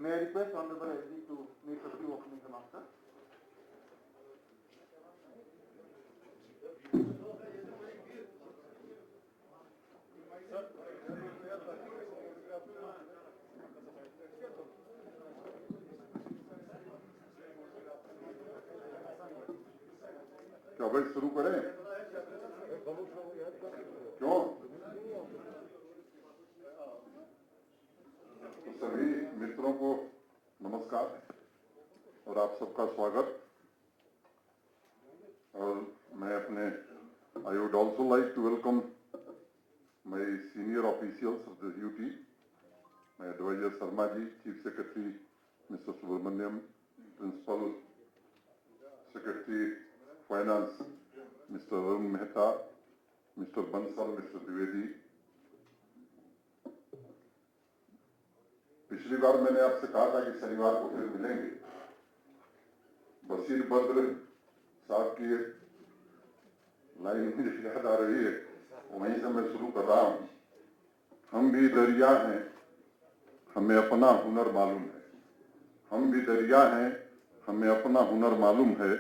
May I request Honorable SG to make a few opening remarks, sir? क्या भाई शुरू करें? क्यों? तो सभी मित्रों को नमस्कार और आप सबका स्वागत। और मैं अपने I would also like to welcome my senior officials of the UT, my advisor Sharma ji, Chief Secretary Mr. Subramaniam, Principal Secretary Finance Mr. Arun Mehta, Mr. Bansal, Mr. Dwivedi। पिछली बार मैंने आपसे कहा था कि शनिवार को फिर मिलेंगे। बशीर बद्र साहब की लाइन मुझे याद आ रही है, वहीं से मैं शुरू कर रहा हूँ। हम भी दरिया हैं, हमें अपना हुनर मालूम है। हम भी दरिया हैं, हमें अपना हुनर मालूम है।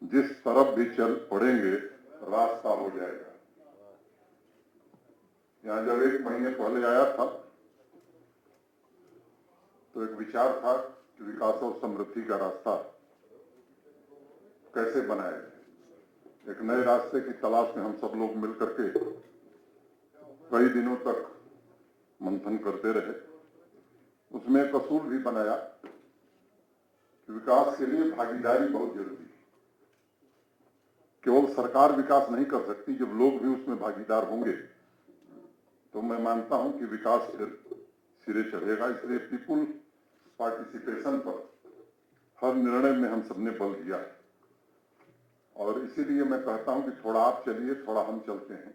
जिस तरफ भी चल पड़ेंगे रास्ता हो जाएगा। यहाँ जब 1 महीने पहले आया था तो एक विचार था कि विकास और समृद्धि का रास्ता कैसे बनाया जाए। एक नए रास्ते की तलाश में हम सब लोग मिलकर के कई दिनों तक मंथन करते रहे। उसमें एक असूल भी बनाया कि विकास के लिए भागीदारी बहुत जरूरी है। केवल सरकार विकास नहीं कर सकती, जब लोग भी उसमें भागीदार होंगे तो मैं मानता हूं कि विकास फिर सिरे चढ़ेगा। इसलिए पीपुल पार्टिसिपेशन पर हर निर्णय में हम सबने बल दिया है और इसीलिए मैं कहता हूं कि थोड़ा आप चलिए, थोड़ा हम चलते हैं।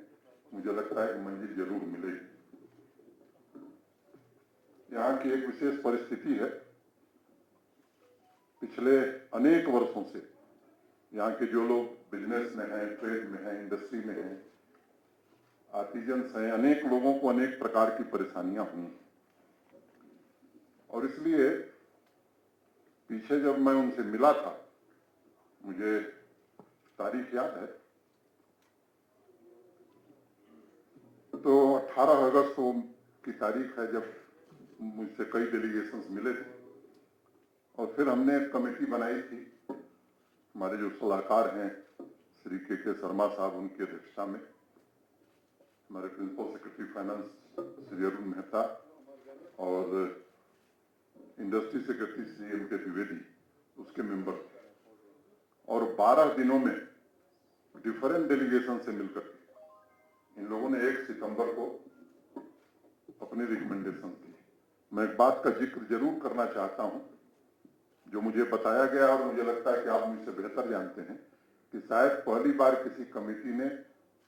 मुझे लगता है कि मंजिल जरूर मिलेगी। यहाँ की एक विशेष परिस्थिति है। पिछले अनेक वर्षों से यहाँ के जो लोग बिजनेस में हैं, ट्रेड में हैं, इंडस्ट्री में हैं, आर्टिजन्स हैं, अनेक लोगों को अनेक प्रकार की परेशानियां हुई और इसलिए पीछे जब मैं उनसे मिला था, मुझे तारीख याद है, तो 18 अगस्त की तारीख है जब मुझसे कई डेलीगेशंस मिले थे और फिर हमने एक कमेटी बनाई थी। हमारे जो सलाहकार हैं श्री के शर्मा साहब, उनकी अध्यक्षता में, हमारे principal secretary finance Shri Arun Mehta और इंडस्ट्री सेक्रेटरी श्री एम के द्विवेदी उसके मेंबर थे और 12 दिनों में डिफरेंट डेलीगेशन से मिलकर इन लोगों ने 1 सितंबर को अपनी रिकमेंडेशन दी। मैं एक बात का जिक्र जरूर करना चाहता हूं जो मुझे बताया गया और मुझे लगता है कि आप मुझसे बेहतर जानते हैं कि शायद पहली बार किसी कमेटी ने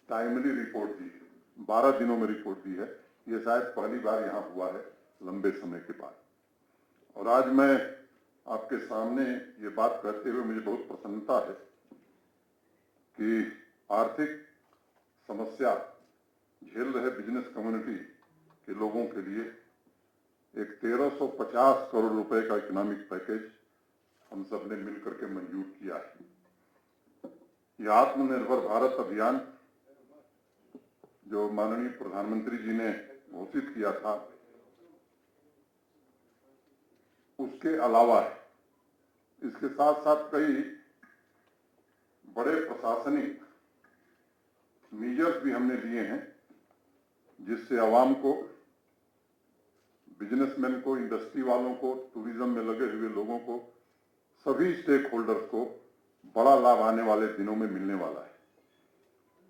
टाइमली रिपोर्ट दी है, 12 दिनों में रिपोर्ट दी है। ये शायद पहली बार यहाँ हुआ है लंबे समय के बाद। और आज मैं आपके सामने ये बात कहते हुए मुझे बहुत प्रसन्नता है कि आर्थिक समस्या झेल रहे बिजनेस कम्युनिटी के लोगों के लिए एक 1350 करोड़ रुपए का इकोनॉमिक पैकेज हम सब ने मिलकर के मंजूर किया है। यह आत्मनिर्भर भारत अभियान जो माननीय प्रधानमंत्री जी ने घोषित किया था, उसके अलावा इसके साथ साथ कई बड़े प्रशासनिक मीजर्स भी हमने लिए हैं जिससे आवाम को, बिजनेसमैन को, इंडस्ट्री वालों को, टूरिज्म में लगे हुए लोगों को, सभी स्टेक होल्डर्स को बड़ा लाभ आने वाले दिनों में मिलने वाला है।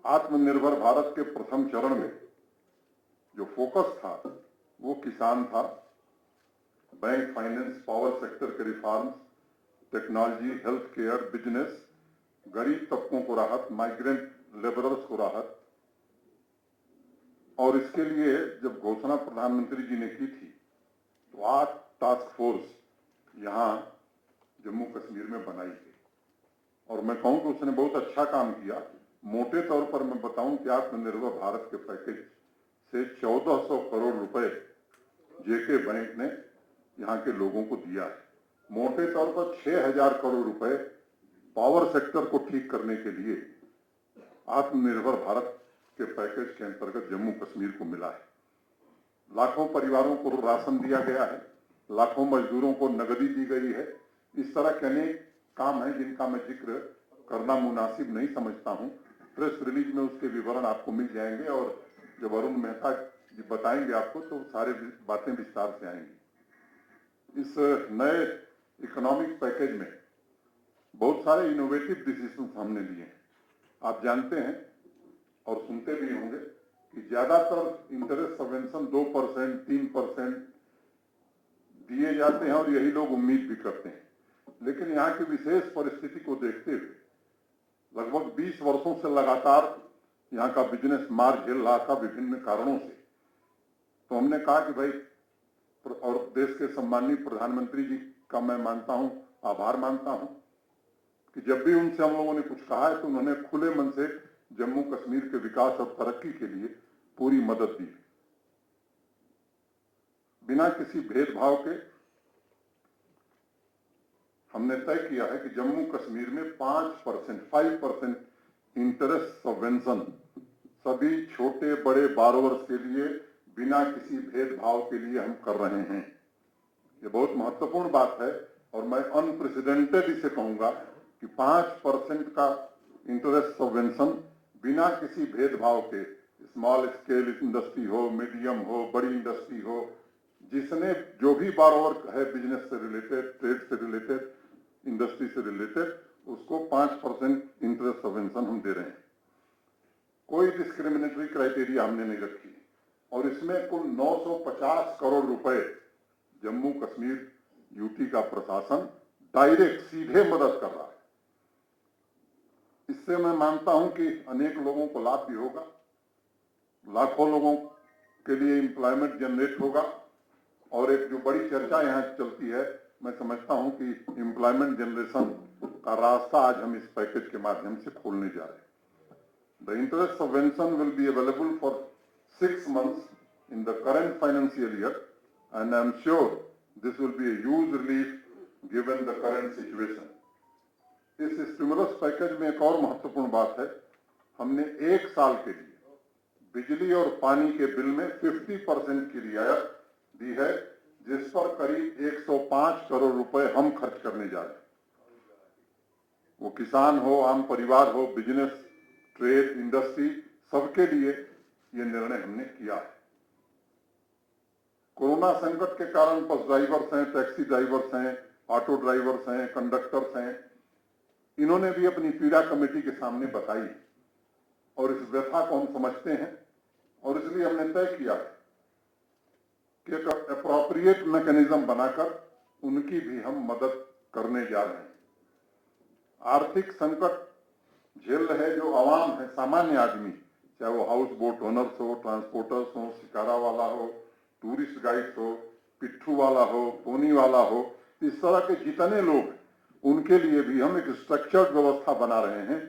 आत्मनिर्भर भारत के प्रथम चरण में जो फोकस था वो किसान था, बैंक, फाइनेंस, पावर सेक्टर के reforms, technology, health care, business, गरीब तबकों को राहत, माइग्रेंट लेबरर्स को राहत। और इसके लिए जब घोषणा प्रधानमंत्री जी ने की थी तो 8 टास्क फोर्स यहाँ जम्मू कश्मीर में बनाई गई और मैं कहूँ कि उसने बहुत अच्छा काम किया। मोटे तौर पर मैं बताऊं कि आत्मनिर्भर भारत के पैकेज से 1400 करोड़ रुपए जेके बैंक ने यहाँ के लोगों को दिया है। मोटे तौर पर 6,000 करोड़ रुपए पावर सेक्टर को ठीक करने के लिए आत्मनिर्भर भारत के पैकेज के अंतर्गत जम्मू कश्मीर को मिला है। लाखों परिवारों को राशन दिया गया है, लाखों मजदूरों को नगदी दी गई है। इस तरह के अनेक काम हैं जिनका मैं जिक्र करना मुनासिब नहीं समझता हूं। प्रेस रिलीज में उसके विवरण आपको मिल जाएंगे और जब अरुण मेहता जी बताएंगे आपको तो सारे बातें विस्तार से आएंगी। इस नए इकोनॉमिक पैकेज में बहुत सारे इनोवेटिव डिसीजन हमने लिए हैं। आप जानते हैं और सुनते भी होंगे कि ज्यादातर इंटरेस्ट सबवेंशन 2%, 3% दिए जाते हैं और यही लोग उम्मीद भी करते हैं। लेकिन यहाँ की विशेष परिस्थिति को देखते हुए लगभग 20 वर्षों से लगातार यहाँ का बिजनेस मार झेल रहा था विभिन्न कारणों से। तो हमने कहा कि भाई, और देश के सम्माननीय प्रधानमंत्री जी का मैं मानता हूं, आभार मानता हूं कि जब भी उनसे हम लोगों ने कुछ कहा है तो उन्होंने खुले मन से जम्मू कश्मीर के विकास और तरक्की के लिए पूरी मदद दी। बिना किसी भेदभाव के हमने तय किया है कि जम्मू कश्मीर में 5% इंटरेस्ट सबवेंशन सभी छोटे बड़े बारोवर्स के लिए बिना किसी भेदभाव के लिए हम कर रहे हैं। ये बहुत महत्वपूर्ण बात है और मैं अनप्रेसिडेंटेड इसे कहूंगा कि 5% का इंटरेस्ट सबवेंशन बिना किसी भेदभाव के, स्मॉल स्केल इंडस्ट्री हो, मीडियम हो, बड़ी इंडस्ट्री हो, जिसने जो भी बारोवर है बिजनेस से रिलेटेड, ट्रेड से रिलेटेड, इंडस्ट्री से रिलेटेड, उसको 5% इंटरेस्ट सबवेंशन हम दे रहे हैं। कोई डिस्क्रिमिनेटरी क्राइटेरिया हमने नहीं रखी और इसमें कुल 950 करोड़ रुपए जम्मू कश्मीर यूटी का प्रशासन डायरेक्ट सीधे मदद कर रहा है। इससे मैं मानता हूं कि अनेक लोगों को लाभ भी होगा, लाखों लोगों के लिए एम्प्लॉयमेंट जनरेट होगा और एक जो बड़ी चर्चा यहाँ चलती है, मैं समझता हूं कि एम्प्लॉयमेंट जनरेशन का रास्ता आज हम इस पैकेज के माध्यम से खोलने जा रहे हैं। The interest subvention will be available for 6 months in the current financial year and I am sure this will be a huge relief given the current situation. इस स्टिमुलस पैकेज में एक और महत्वपूर्ण बात है, हमने 1 साल के लिए बिजली और पानी के बिल में 50% की रियायत दी है, जिस पर करीब 105 करोड़ रुपए हम खर्च करने जा रहे हैं। वो किसान हो, आम परिवार हो, बिजनेस, ट्रेड, इंडस्ट्री, सबके लिए ये निर्णय हमने किया है। कोरोना संकट के कारण बस ड्राइवर्स हैं, टैक्सी ड्राइवर्स हैं, ऑटो ड्राइवर्स हैं, कंडक्टर्स हैं, इन्होंने भी अपनी पीड़ा कमेटी के सामने बताई और इस व्यथा को हम समझते हैं और इसलिए हमने तय किया है कि एक अप्रोप्रिएट मैकेनिज्म बनाकर उनकी भी हम मदद करने जा रहे हैं। आर्थिक संकट झेल रहे जो आवाम है, सामान्य आदमी, चाहे वो हाउस बोट ओनर्स हो, ट्रांसपोर्टर्स हो, शिकारा वाला हो, टूरिस्ट गाइड्स हो, पिट्ठू वाला हो, पोनी वाला हो, इस तरह के जितने लोग हैं उनके लिए भी हम एक स्ट्रक्चर्ड व्यवस्था बना रहे हैं,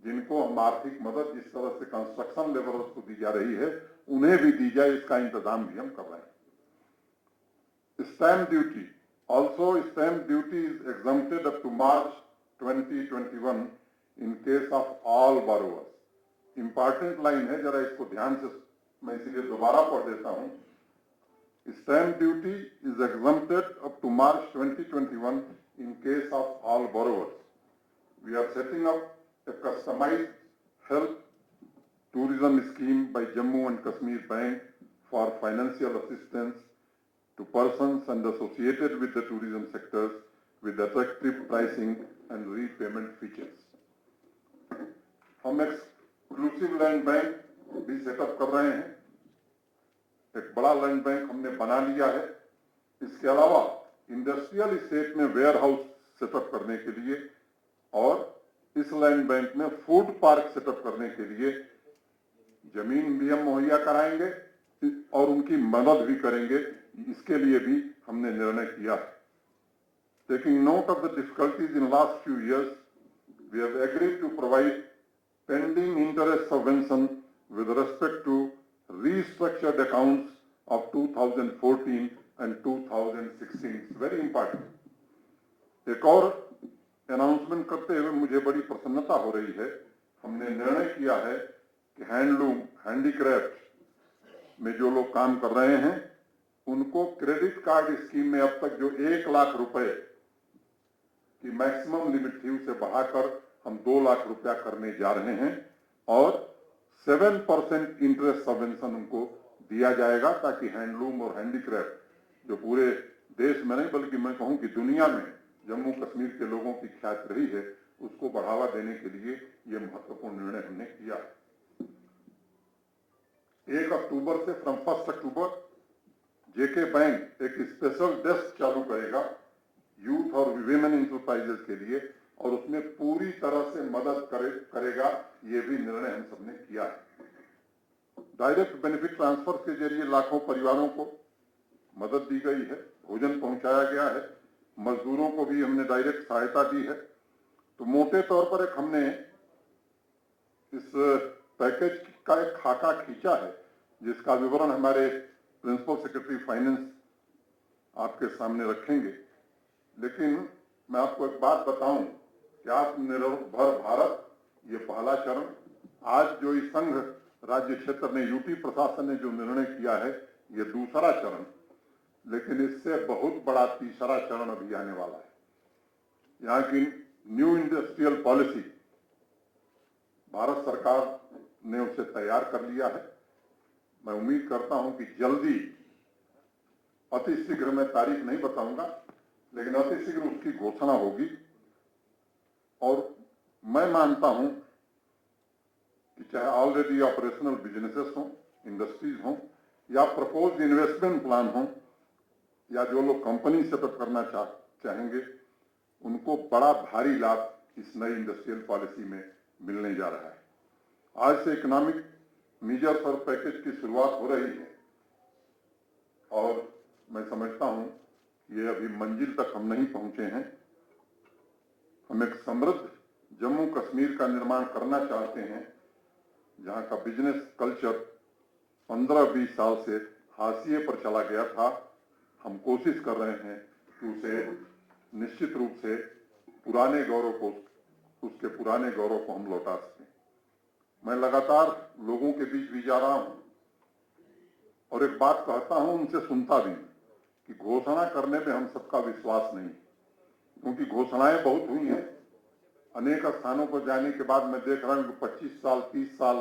जिनको हम आर्थिक मदद जिस तरह से कंस्ट्रक्शन लेबरर्स को दी जा रही है उन्हें भी दी जाए, इसका इंतजाम भी हम कर रहे हैं। Stamp duty, also stamp duty is exempted up to March 2021 in case of all borrowers. Important line है, जरा इसको ध्यान से मैं इसीलिए दोबारा पढ़ देता हूं। Stamp duty is exempted up to March 2021 in case of all borrowers. We are setting up a customized health tourism scheme by Jammu and Kashmir Bank for financial assistance to persons and associated with the tourism sectors with attractive pricing and repayment features. हम exclusive land bank भी setup कर रहे हैं, एक बड़ा land bank हमने बना लिया है। इसके अलावा इंडस्ट्रियल स्टेट में वेयर हाउस सेटअप करने के लिए और इस लैंड बैंक में फूड पार्क सेटअप करने के लिए जमीन भी हम मुहैया कराएंगे और उनकी मदद भी करेंगे, इसके लिए भी हमने निर्णय किया है। Taking note of the difficulties in last few years, we have agreed to provide pending interest subvention with respect to restructured accounts of 2014 and 2016. It's very important. एक और अनाउंसमेंट करते हुए मुझे बड़ी प्रसन्नता हो रही है। हमने निर्णय किया है कि हैंडलूम, हैंडीक्राफ्ट में जो लोग काम कर रहे हैं उनको क्रेडिट कार्ड स्कीम में अब तक जो 1 लाख रुपए की मैक्सिमम लिमिट थी उसे बढ़ाकर हम 2 लाख रुपया करने जा रहे हैं और 7% इंटरेस्ट सबवेंशन उनको दिया जाएगा ताकि हैंडलूम और हैंडीक्राफ्ट जो पूरे देश में नहीं बल्कि मैं कहूं कि दुनिया में जम्मू कश्मीर के लोगों की ख्याति रही है उसको बढ़ावा देने के लिए ये महत्वपूर्ण निर्णय हमने किया। 1 अक्टूबर से फ्रॉम 1 अक्टूबर जेके बैंक एक स्पेशल डेस्क चालू करेगा यूथ और विमेन इंटरप्राइजेस के लिए और उसमें पूरी तरह से मदद करेगा। ये भी निर्णय हम सबने किया है। डायरेक्ट बेनिफिट ट्रांसफर के जरिए लाखों परिवारों को मदद दी गई है, भोजन पहुंचाया गया है, मजदूरों को भी हमने डायरेक्ट सहायता दी है। तो मोटे तौर पर एक हमने इस पैकेज का एक खाका खींचा है जिसका विवरण हमारे प्रिंसिपल सेक्रेटरी फाइनेंस आपके सामने रखेंगे। लेकिन मैं आपको एक बात बताऊं कि आत्मनिर्भर भारत ये पहला चरण, आज जो इस संघ राज्य क्षेत्र ने यूटी प्रशासन ने जो निर्णय किया है ये दूसरा चरण, लेकिन इससे बहुत बड़ा तीसरा चरण अभी आने वाला है। यहाँ की न्यू इंडस्ट्रियल पॉलिसी भारत सरकार ने उसे तैयार कर लिया है। मैं उम्मीद करता हूं कि जल्दी, अति शीघ्र, मैं तारीख नहीं बताऊंगा लेकिन अति शीघ्र उसकी घोषणा होगी। और मैं मानता हूं कि चाहे ऑलरेडी ऑपरेशनल बिजनेसेस हों, इंडस्ट्रीज हों या प्रपोज्ड इन्वेस्टमेंट प्लान हों या जो लोग कंपनी सेटअप करना चाहेंगे उनको बड़ा भारी लाभ इस नई इंडस्ट्रियल पॉलिसी में मिलने जा रहा है। आज से इकोनॉमिक मेजर्स और पैकेज की शुरुआत हो रही है और मैं समझता हूं ये अभी मंजिल तक हम नहीं पहुंचे हैं। हम एक समृद्ध जम्मू कश्मीर का निर्माण करना चाहते हैं जहां का बिजनेस कल्चर 15-20 साल से हाशिए पर चला गया था। हम कोशिश कर रहे हैं कि उसे निश्चित रूप से पुराने गौरव को हम लौटा सकें। मैं लगातार लोगों के बीच भी जा रहा हूं और एक बात कहता हूं, उनसे सुनता भी कि घोषणा करने में हम सबका विश्वास नहीं, क्योंकि घोषणाएं बहुत हुई हैं। अनेक स्थानों पर जाने के बाद मैं देख रहा हूं कि 25 साल, 30 साल,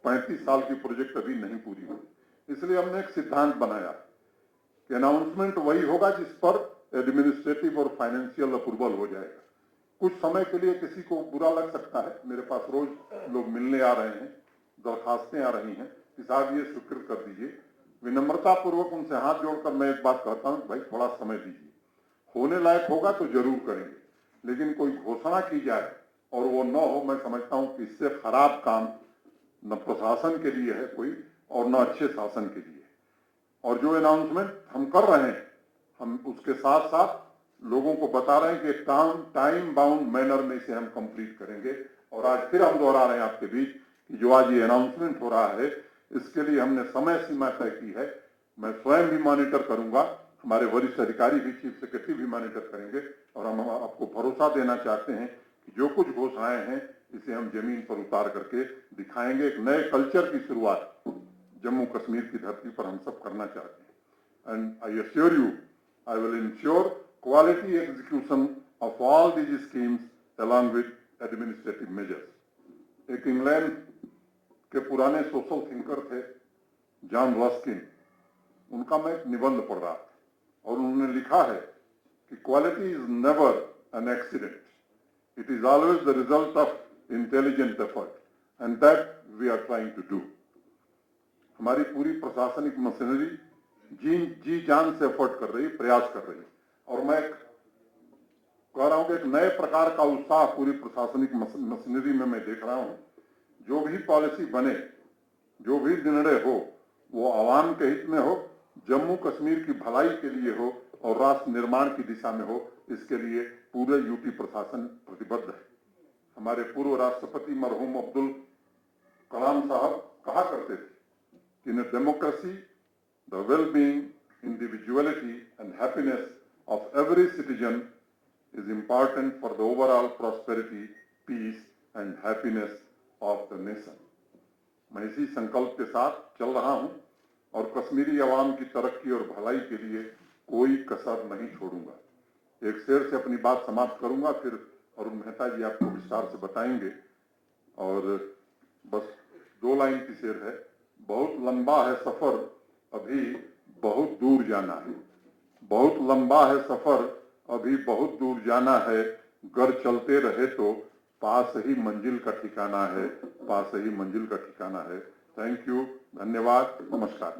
35 साल की प्रोजेक्ट अभी नहीं पूरी हुई। इसलिए हमने एक सिद्धांत बनाया कि अनाउंसमेंट वही होगा जिस पर एडमिनिस्ट्रेटिव और फाइनेंशियल अप्रूवल हो जाएगा। कुछ समय के लिए किसी को बुरा लग सकता है, मेरे पास रोज लोग मिलने आ रहे हैं, दरखास्तें आ रही हैं कि साहब ये स्वीकृत कर दीजिए। विनम्रता पूर्वक उनसे हाथ जोड़कर मैं एक बात कहता हूं, भाई थोड़ा समय दीजिए, होने लायक होगा तो जरूर करेंगे, लेकिन कोई घोषणा की जाए और वो न हो, मैं समझता हूं कि इससे खराब काम न प्रशासन के लिए है कोई और न अच्छे शासन के लिए। और जो अनाउंसमेंट हम कर रहे हैं, हम उसके साथ साथ लोगों को बता रहे हैं कि टाइम बाउंड मैनर में इसे हम कंप्लीट करेंगे। और आज फिर हम दोहरा रहे हैं आपके बीच कि जो आज ये अनाउंसमेंट हो रहा है इसके लिए हमने समय सीमा तय की है। मैं स्वयं भी मॉनिटर करूंगा, हमारे वरिष्ठ अधिकारी भी, चीफ सेक्रेटरी भी मॉनिटर करेंगे और हम आपको भरोसा देना चाहते हैं कि जो कुछ घोषणाएं हैं इसे हम जमीन पर उतार करके दिखाएंगे। एक नए कल्चर की शुरुआत जम्मू कश्मीर की धरती पर हम सब करना चाहते हैं। And I assure you I will ensure quality execution of all these schemes along with administrative measures. एक इंग्लैंड के पुराने सोशल थिंकर थे जॉन रस्किन, उनका मैं एक निबंध पढ़ रहा था और उन्होंने लिखा है कि quality is never an accident, it is always the result of intelligent effort and that we are trying to do. हमारी पूरी प्रशासनिक मशीनरी जी जान से एफर्ट कर रही है, प्रयास कर रही है। और मैं कह रहा हूं कि एक नए प्रकार का उत्साह पूरी प्रशासनिक मशीनरी में मैं देख रहा हूं। जो भी पॉलिसी बने, जो भी निर्णय हो, वो आवाम के हित में हो, जम्मू कश्मीर की भलाई के लिए हो और राष्ट्र निर्माण की दिशा में हो, इसके लिए पूरे यूटी प्रशासन प्रतिबद्ध है। हमारे पूर्व राष्ट्रपति मरहूम अब्दुल कलाम साहब कहा करते थे कि in democracy the well-being individuality and happiness of every citizen is important for the overall prosperity, peace and happiness of the nation. मैं इसी संकल्प के साथ चल रहा हूं और कश्मीरी अवाम की तरक्की और भलाई के लिए कोई कसर नहीं छोड़ूंगा। एक शेर से अपनी बात समाप्त करूंगा, फिर अरुण मेहता जी आपको विस्तार से बताएंगे। और बस 2 लाइन की शेर है। बहुत लंबा है सफर, अभी बहुत दूर जाना है। बहुत लंबा है सफर, अभी बहुत दूर जाना है। घर चलते रहे तो पास ही मंजिल का ठिकाना है, पास ही मंजिल का ठिकाना है। थैंक यू, धन्यवाद, नमस्कार।